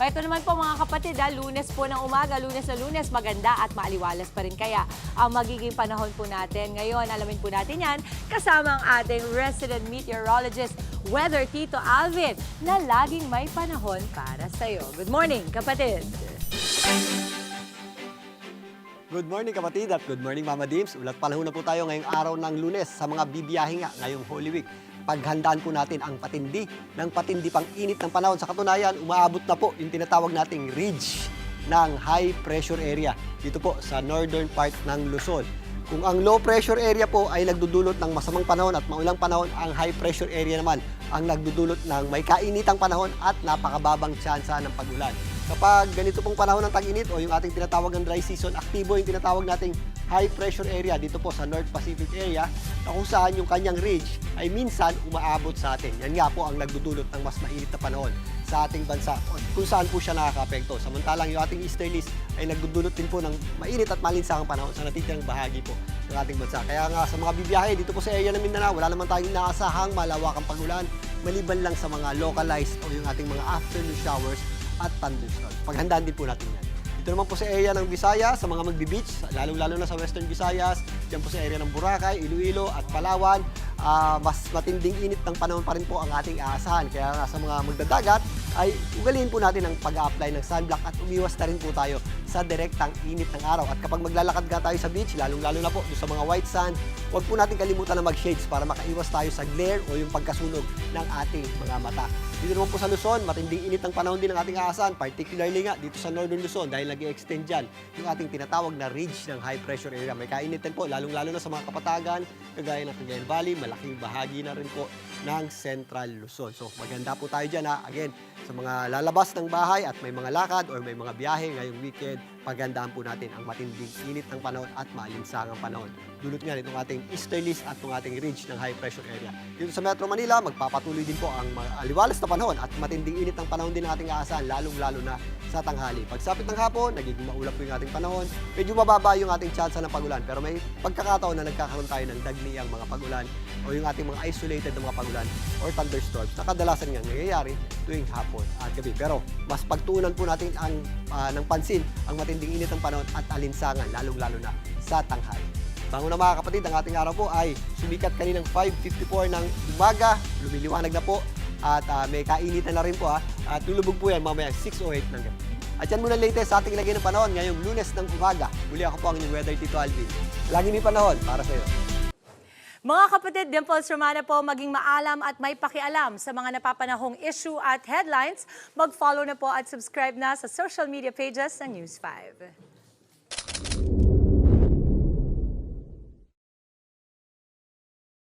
Ito naman po mga kapatid, Lunes po ng umaga, Lunes na Lunes, maganda at maaliwalas pa rin kaya ang magiging panahon po natin. Ngayon, alamin po natin yan kasama ang ating resident meteorologist, Weather Tito Alvin, na laging may panahon para sa'yo. Good morning, kapatid! Good morning kapatid at good morning Mama Dims. Ulat panahon na po tayo ngayong araw ng Lunes sa mga bibiyahe nga ngayong Holy Week. Paghandaan po natin ang patindi pang init ng panahon. Sa katunayan, umaabot na po yung tinatawag nating ridge ng high pressure area dito po sa northern part ng Luzon. Kung ang low pressure area po ay nagdudulot ng masamang panahon at maulang panahon, ang high pressure area naman ang nagdudulot ng may kainitang panahon at napakababang tsansa ng pag-ulan. Kapag ganito pong panahon ng tag-init o yung ating tinatawag ng dry season, aktibo yung tinatawag nating high pressure area dito po sa North Pacific area na kung saan yung kanyang ridge ay minsan umaabot sa atin. Yan nga po ang nagdudulot ng mas mainit na panahon sa ating bansa kung saan po siya nakaka-apekto. Samantalang yung ating easterlies ay nagdudulot din po ng mainit at malinsahang panahon sa natitirang bahagi po ng ating bansa. Kaya nga sa mga bibiyahe dito po sa area ng Mindanao, wala naman tayong inaasahang malawakang pag-ulan maliban lang sa mga localized o yung ating mga afternoon showers at thunderstorms. Paghandaan din po natin yan. Ito naman po sa area ng Visayas, sa mga magbe-beach, lalong-lalo na sa Western Visayas, dyan po sa area ng Boracay, Iloilo at Palawan, mas matinding init ng panahon pa rin po ang ating aasahan. Kaya nga sa mga magdadagat, ay ugaliin po natin ang pag-a-apply ng sunblock at umiwas na rin po tayo sa direktang init ng araw. At kapag maglalakad ka tayo sa beach, lalong-lalo na po sa mga white sand, huwag po natin kalimutan na mag-shades para makaiwas tayo sa glare o yung pagkasunog ng ating mga mata. Dito naman po sa Luzon, matinding init ng panahon din ang ating aasahan, particularly nga dito sa Northern Luzon dahil nag-i-extend dyan yung ating tinatawag na ridge ng high pressure area. May kainitin po, lalong-lalo na sa mga kapatagan, kagaya ng Cagayan Valley, malaking bahagi na rin po ng Central Luzon. So maganda po tayo dyan ha. Again, sa mga lalabas ng bahay at may mga lakad or may mga biyahe ngayong weekend, pagandaan po natin ang matinding init ng panahon at maalinsangang panahon. Dulot nga nitong ating easterlies at itong ating ridge ng high pressure area. Dito sa Metro Manila, magpapatuloy din po ang aliwalas na panahon at matinding init ng panahon din ang ating aasahan, lalong-lalo na sa tanghali. Pagsapit ng hapon, nagiging maulap po yung ating panahon. Medyo mababa yung ating tsansa ng pag-ulan, pero may pagkakataon na nagkakaroon tayo ng dagniang mga pag-ulan o yung ating mga isolated na mga pag-ulan or thunderstorms na kadalasan nga nangyayari tuwing hapon at gabi. Pero mas pagtuunan po natin ng pansin ang matinding init ng panahon at alinsangan, lalong-lalo na sa tanghali. Bango na mga kapatid, ang ating araw po ay sumikat kaninang 5:54 ng umaga, lumiliwanag na po at may kainitan na rin po at lulubog po yan mamaya 6:08 ng gabi. At yan muna latest sa ating lagay ng panahon ngayong Lunes ng umaga. Muli ako po ang inyong Weather Tito Alvin. Lagi may panahon para sa iyo. Mga kapatid, Dimples Romana po, maging maalam at may pakialam sa mga napapanahong issue at headlines. Mag-follow na po at subscribe na sa social media pages ng News 5.